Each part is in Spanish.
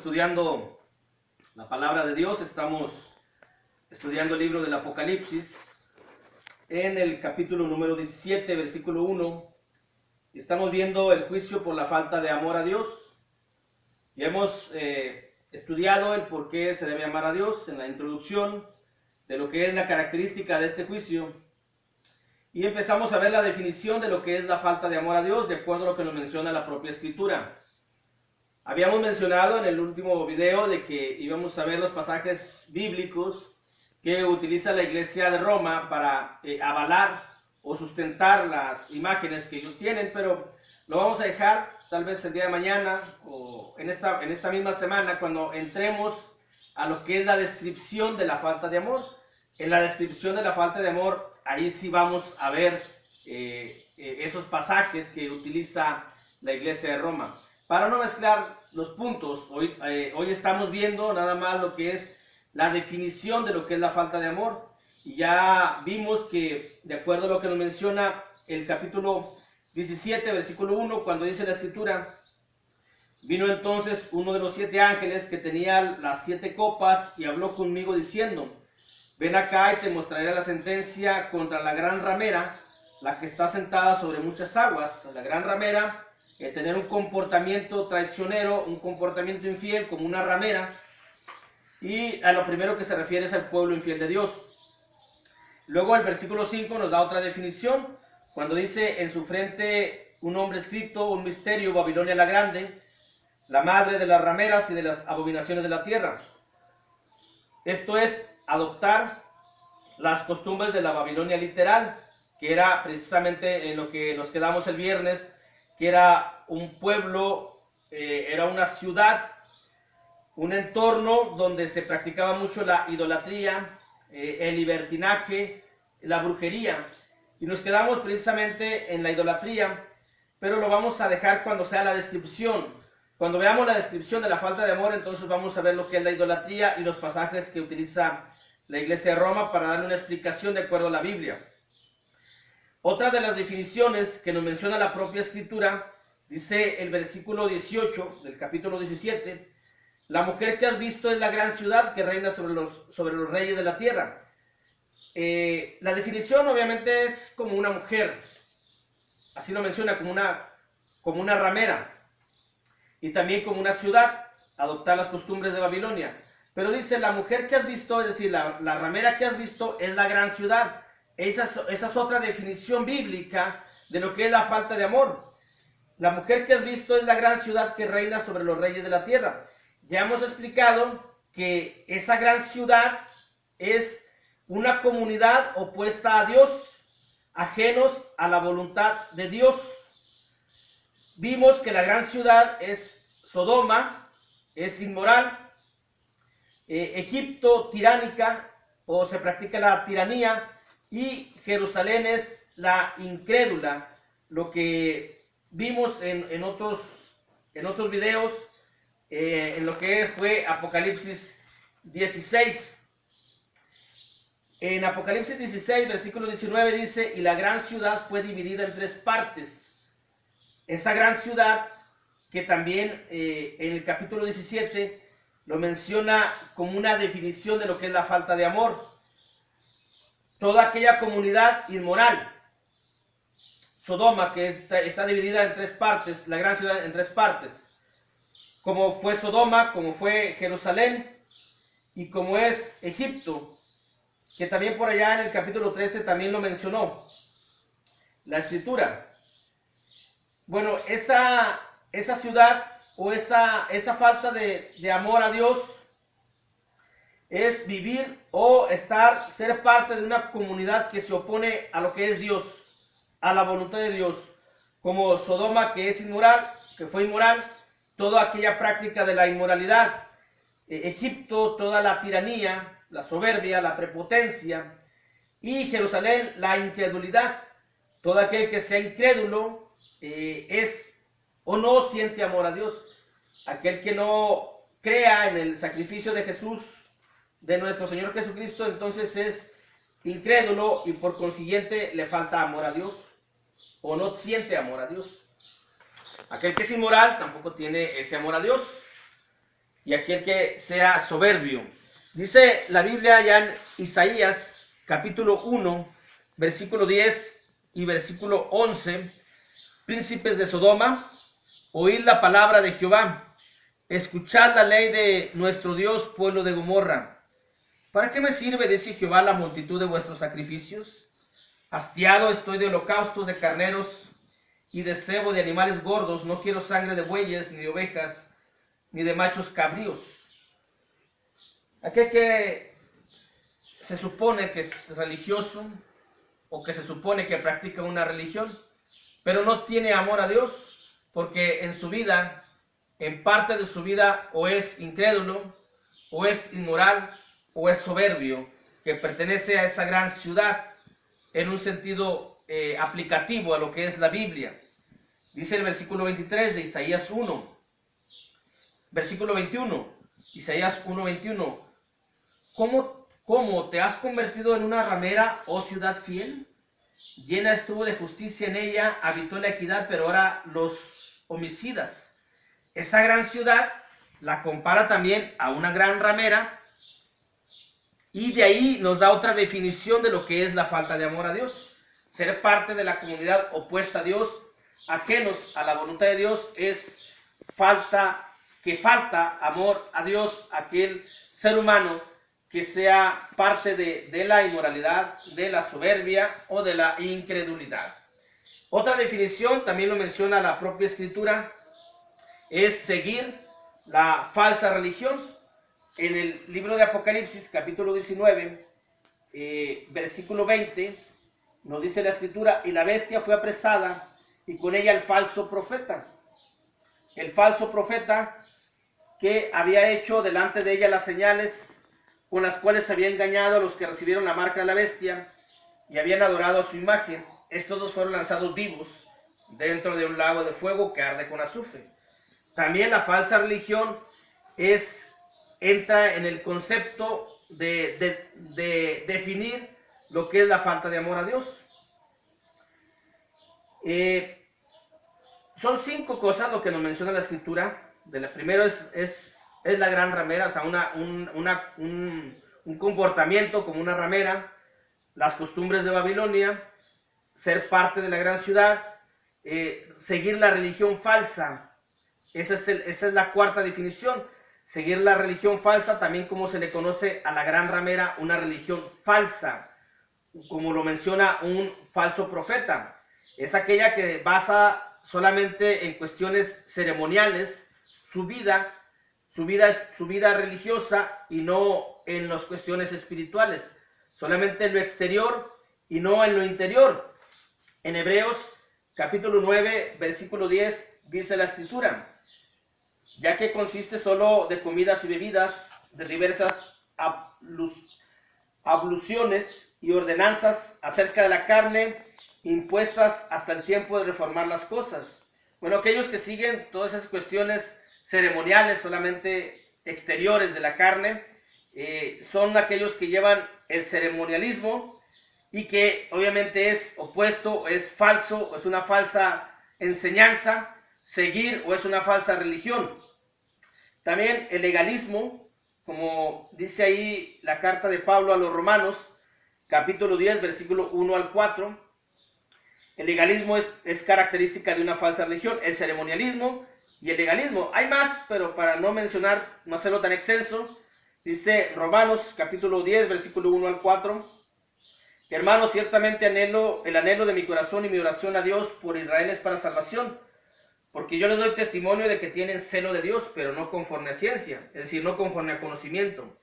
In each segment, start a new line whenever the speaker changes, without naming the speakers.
estudiando la palabra de Dios, estamos estudiando el libro del Apocalipsis en el capítulo número 17, versículo 1. Estamos viendo el juicio por la falta de amor a Dios. Ya hemos estudiado el por qué se debe amar a Dios en la introducción de lo que es la característica de este juicio. Y empezamos a ver la definición de lo que es la falta de amor a Dios, de acuerdo a lo que nos menciona la propia Escritura. Habíamos mencionado en el último video de que íbamos a ver los pasajes bíblicos que utiliza la iglesia de Roma para avalar o sustentar las imágenes que ellos tienen, pero lo vamos a dejar tal vez el día de mañana o en esta misma semana cuando entremos a lo que es la descripción de la falta de amor. En la descripción de la falta de amor, ahí sí vamos a ver esos pasajes que utiliza la iglesia de Roma. Para no mezclar los puntos, hoy estamos viendo nada más lo que es la definición de lo que es la falta de amor. Y ya vimos que, de acuerdo a lo que nos menciona el capítulo 17, versículo 1, cuando dice la Escritura: vino entonces uno de los 7 ángeles que tenía las 7 copas y habló conmigo diciendo: ven acá y te mostraré la sentencia contra la gran ramera, la que está sentada sobre muchas aguas. La gran ramera, tener un comportamiento traicionero, un comportamiento infiel como una ramera, y a lo primero que se refiere es al pueblo infiel de Dios. Luego el versículo 5 nos da otra definición, cuando dice: en su frente un nombre escrito, un misterio, Babilonia la grande, la madre de las rameras y de las abominaciones de la tierra. Esto es adoptar las costumbres de la Babilonia literal, que era precisamente en lo que nos quedamos el viernes, que era un pueblo, era una ciudad, un entorno donde se practicaba mucho la idolatría, el libertinaje, la brujería, y nos quedamos precisamente en la idolatría, pero lo vamos a dejar cuando sea la descripción. Cuando veamos la descripción de la falta de amor, entonces vamos a ver lo que es la idolatría y los pasajes que utiliza la iglesia de Roma para darle una explicación de acuerdo a la Biblia. Otra de las definiciones que nos menciona la propia Escritura, dice el versículo 18 del capítulo 17: la mujer que has visto es la gran ciudad que reina sobre los reyes de la tierra. La definición obviamente es como una mujer, así lo menciona, como una ramera, y también como una ciudad, adoptar las costumbres de Babilonia. Pero dice: la mujer que has visto, es decir, la ramera que has visto es la gran ciudad. Esa es otra definición bíblica de lo que es la falta de amor. La mujer que has visto es la gran ciudad que reina sobre los reyes de la tierra. Ya hemos explicado que esa gran ciudad es una comunidad opuesta a Dios, ajenos a la voluntad de Dios. Vimos que la gran ciudad es Sodoma, es inmoral, Egipto tiránica, o se practica la tiranía, y Jerusalén es la incrédula, lo que vimos en otros videos, en lo que fue Apocalipsis 16. En Apocalipsis 16, versículo 19 dice: y la gran ciudad fue dividida en 3 partes. Esa gran ciudad, que también en el capítulo 17 lo menciona como una definición de lo que es la falta de amor. Toda aquella comunidad inmoral, Sodoma, que está dividida en 3 partes, la gran ciudad en 3 partes, como fue Sodoma, como fue Jerusalén y como es Egipto, que también por allá en el capítulo 13 también lo mencionó la Escritura. Bueno, esa ciudad o esa falta de amor a Dios es vivir o ser parte de una comunidad que se opone a lo que es Dios, a la voluntad de Dios, como Sodoma, que es inmoral, que fue inmoral, toda aquella práctica de la inmoralidad, Egipto, toda la tiranía, la soberbia, la prepotencia, y Jerusalén, la incredulidad. Todo aquel que sea incrédulo es o no siente amor a Dios. Aquel que no crea en el sacrificio de Jesús, de nuestro Señor Jesucristo, entonces es incrédulo y por consiguiente le falta amor a Dios o no siente amor a Dios. Aquel que es inmoral tampoco tiene ese amor a Dios. y aquel que sea soberbio. Dice la Biblia ya en Isaías capítulo 1, versículo 10 y versículo 11, príncipes de Sodoma, oíd la palabra de Jehová, escuchad la ley de nuestro Dios, pueblo de Gomorra. ¿Para qué me sirve, dice Jehová, la multitud de vuestros sacrificios? Hastiado estoy de holocaustos de carneros y de cebo de animales gordos. No quiero sangre de bueyes, ni de ovejas, ni de machos cabríos. Aquel que se supone que es religioso o que se supone que practica una religión, pero no tiene amor a Dios, porque en su vida, en parte de su vida, o es incrédulo, o es inmoral, o es soberbio, que pertenece a esa gran ciudad en un sentido aplicativo a lo que es la Biblia. Dice el versículo 23 de Isaías 1, versículo 21, Isaías 1:21, ¿Cómo te has convertido en una ramera, oh ciudad fiel? Llena estuvo de justicia en ella, habitó la equidad, pero ahora los homicidas. Esa gran ciudad la compara también a una gran ramera, y de ahí nos da otra definición de lo que es la falta de amor a Dios. Ser parte de la comunidad opuesta a Dios, ajenos a la voluntad de Dios, es falta amor a Dios, aquel ser humano que sea parte de la inmoralidad, de la soberbia o de la incredulidad. Otra definición, también lo menciona la propia Escritura, es seguir la falsa religión. En el libro de Apocalipsis, capítulo 19, versículo 20, nos dice la Escritura, y la bestia fue apresada, y con ella el falso profeta. El falso profeta que había hecho delante de ella las señales con las cuales había engañado a los que recibieron la marca de la bestia y habían adorado a su imagen. Estos dos fueron lanzados vivos dentro de un lago de fuego que arde con azufre. También la falsa religión entra en el concepto de definir lo que es la falta de amor a Dios. Son 5 cosas lo que nos menciona la Escritura. Primero es la gran ramera, o sea, un comportamiento como una ramera, las costumbres de Babilonia, ser parte de la gran ciudad, seguir la religión falsa. Esa es la cuarta definición. Seguir la religión falsa, también como se le conoce a la gran ramera, una religión falsa, como lo menciona un falso profeta. Es aquella que basa solamente en cuestiones ceremoniales su vida religiosa y no en las cuestiones espirituales, solamente en lo exterior y no en lo interior. En Hebreos capítulo 9, versículo 10, dice la Escritura, ya que consiste solo de comidas y bebidas, de diversas abluciones y ordenanzas acerca de la carne, impuestas hasta el tiempo de reformar las cosas. Bueno, aquellos que siguen todas esas cuestiones ceremoniales, solamente exteriores de la carne, son aquellos que llevan el ceremonialismo y que obviamente es opuesto, es falso, es una falsa enseñanza, seguir o es una falsa religión. También el legalismo, como dice ahí la carta de Pablo a los Romanos, capítulo 10, versículo 1 al 4, el legalismo es característica de una falsa religión, el ceremonialismo y el legalismo. Hay más, pero para no mencionar, no hacerlo tan extenso, dice Romanos capítulo 10, versículo 1 al 4, hermanos, ciertamente el anhelo de mi corazón y mi oración a Dios por Israel es para salvación, porque yo les doy testimonio de que tienen celo de Dios, pero no conforme a ciencia, es decir, no conforme a conocimiento,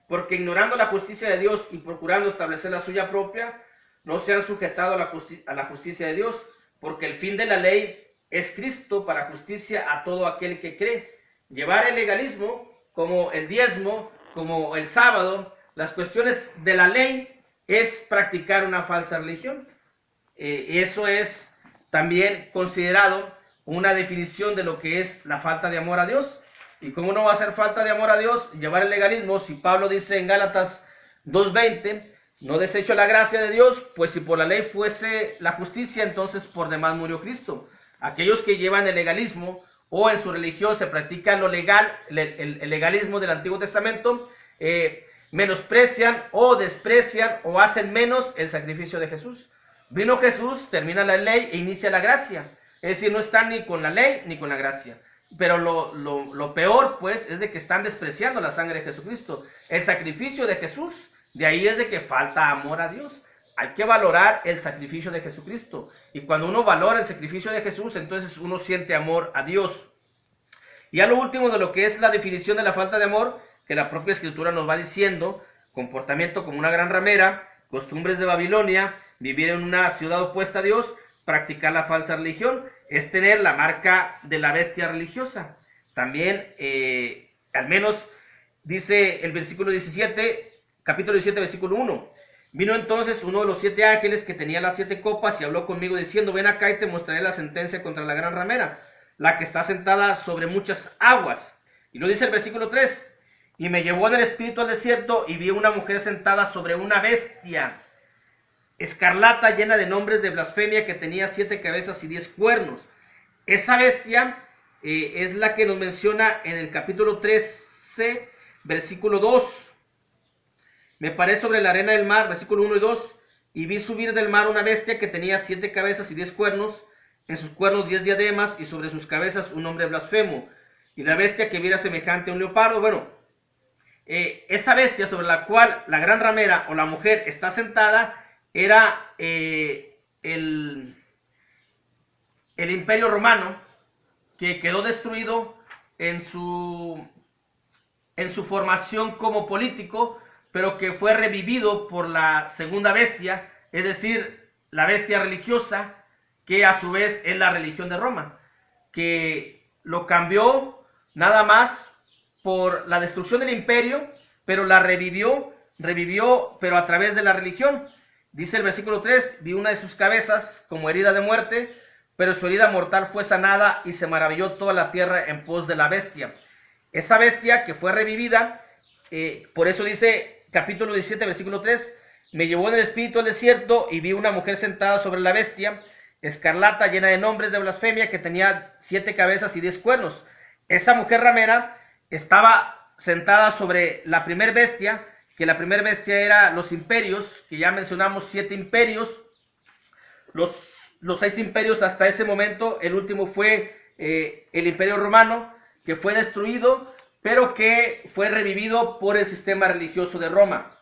porque ignorando la justicia de Dios y procurando establecer la suya propia, no se han sujetado a la justicia de Dios, porque el fin de la ley es Cristo para justicia a todo aquel que cree. Llevar el legalismo, como el diezmo, como el sábado, las cuestiones de la ley, es practicar una falsa religión. Eso es también considerado una definición de lo que es la falta de amor a Dios. ¿Y cómo no va a ser falta de amor a Dios llevar el legalismo? Si Pablo dice en Gálatas 2:20, no desecho la gracia de Dios, pues si por la ley fuese la justicia, entonces por demás murió Cristo. Aquellos que llevan el legalismo o en su religión se practica lo legal, el legalismo del Antiguo Testamento, menosprecian o desprecian o hacen menos el sacrificio de Jesús. Vino Jesús, termina la ley e inicia la gracia. Es decir, no están ni con la ley ni con la gracia. Pero lo peor, pues, es de que están despreciando la sangre de Jesucristo, el sacrificio de Jesús. De ahí es de que falta amor a Dios. Hay que valorar el sacrificio de Jesucristo. Y cuando uno valora el sacrificio de Jesús, entonces uno siente amor a Dios. Y a lo último de lo que es la definición de la falta de amor, que la propia Escritura nos va diciendo: comportamiento como una gran ramera, costumbres de Babilonia, vivir en una ciudad opuesta a Dios, practicar la falsa religión, es tener la marca de la bestia religiosa. También, al menos, dice el versículo 17, capítulo 17, versículo 1. Vino entonces uno de los 7 ángeles que tenía las 7 copas y habló conmigo diciendo: ven acá y te mostraré la sentencia contra la gran ramera, la que está sentada sobre muchas aguas. Y lo dice el versículo 3. Y me llevó en el espíritu al desierto y vi una mujer sentada sobre una bestia escarlata llena de nombres de blasfemia, que tenía 7 cabezas y 10 cuernos. Esa bestia es la que nos menciona en el capítulo 13, versículo 2. Me paré sobre la arena del mar, versículo 1 y 2, y vi subir del mar una bestia que tenía 7 cabezas y 10 cuernos, en sus cuernos 10 diademas, y sobre sus cabezas un nombre blasfemo. Y la bestia que viera semejante a un leopardo. Bueno, esa bestia sobre la cual la gran ramera o la mujer está sentada era el imperio romano, que quedó destruido en su formación como político, pero que fue revivido por la segunda bestia, es decir, la bestia religiosa, que a su vez es la religión de Roma, que lo cambió nada más por la destrucción del imperio, pero la revivió, pero a través de la religión. Dice el versículo 3, vi una de sus cabezas como herida de muerte, pero su herida mortal fue sanada, y se maravilló toda la tierra en pos de la bestia. Esa bestia que fue revivida, por eso dice capítulo 17, versículo 3, me llevó en el espíritu al desierto y vi una mujer sentada sobre la bestia, escarlata, llena de nombres de blasfemia, que tenía 7 cabezas y 10 cuernos. Esa mujer ramera estaba sentada sobre la primer bestia, que la primera bestia era los imperios, que ya mencionamos 7 imperios, los 6 imperios hasta ese momento. El último fue el imperio romano, que fue destruido, pero que fue revivido por el sistema religioso de Roma.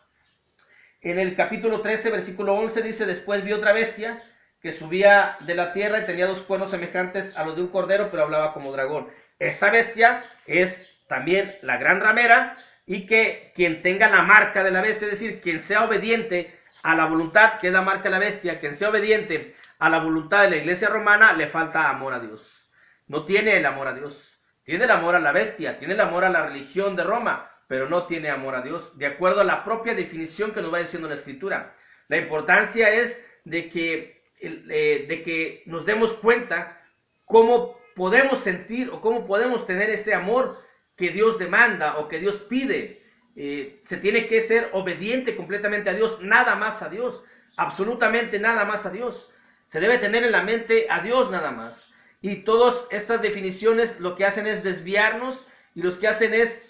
En el capítulo 13, versículo 11 dice: después vi otra bestia que subía de la tierra y tenía 2 cuernos semejantes a los de un cordero, pero hablaba como dragón. Esa bestia es también la gran ramera, y que quien tenga la marca de la bestia, es decir, quien sea obediente a la voluntad, que es la marca de la bestia, quien sea obediente a la voluntad de la iglesia romana, le falta amor a Dios. No tiene el amor a Dios. Tiene el amor a la bestia, tiene el amor a la religión de Roma, pero no tiene amor a Dios, de acuerdo a la propia definición que nos va diciendo la Escritura. La importancia es de que nos demos cuenta cómo podemos sentir o cómo podemos tener ese amor que Dios demanda o que Dios pide. Se tiene que ser obediente completamente a Dios, nada más a Dios, absolutamente nada más a Dios. Se debe tener en la mente a Dios nada más. Y todas estas definiciones lo que hacen es desviarnos, y los que hacen es,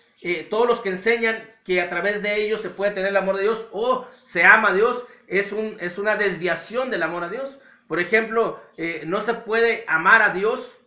todos los que enseñan que a través de ellos se puede tener el amor de Dios o se ama a Dios, es una desviación del amor a Dios. Por ejemplo, no se puede amar a Dios,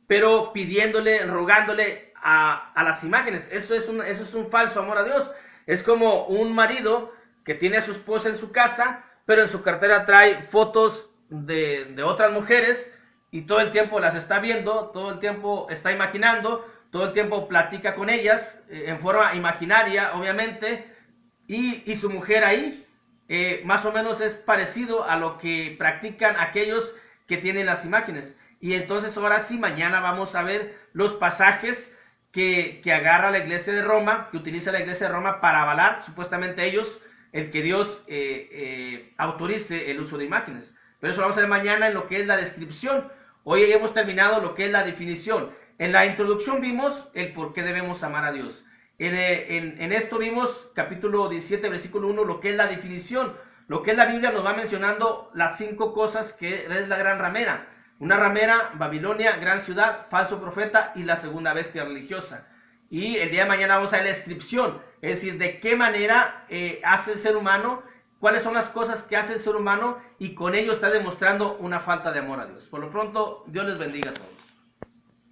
pero pidiéndole, rogándole a las imágenes. Eso es un falso amor a Dios. Es como un marido que tiene a su esposa en su casa, pero en su cartera trae fotos de otras mujeres, y todo el tiempo las está viendo, todo el tiempo está imaginando, todo el tiempo platica con ellas, en forma imaginaria, obviamente, y su mujer ahí, más o menos es parecido a lo que practican aquellos que tienen las imágenes. Y entonces ahora sí, mañana vamos a ver los pasajes que agarra la iglesia de Roma, que utiliza la iglesia de Roma para avalar, supuestamente ellos, el que Dios autorice el uso de imágenes. Pero eso lo vamos a ver mañana en lo que es la descripción. Hoy ya hemos terminado lo que es la definición. En la introducción vimos el por qué debemos amar a Dios. En esto vimos, capítulo 17, versículo 1, lo que es la definición. Lo que es la Biblia nos va mencionando las 5 cosas que es la gran ramera. Una ramera, Babilonia, gran ciudad, falso profeta y la segunda bestia religiosa. Y el día de mañana vamos a ver la descripción, es decir, de qué manera hace el ser humano, cuáles son las cosas que hace el ser humano y con ello está demostrando una falta de amor a Dios. Por lo pronto, Dios les bendiga a todos.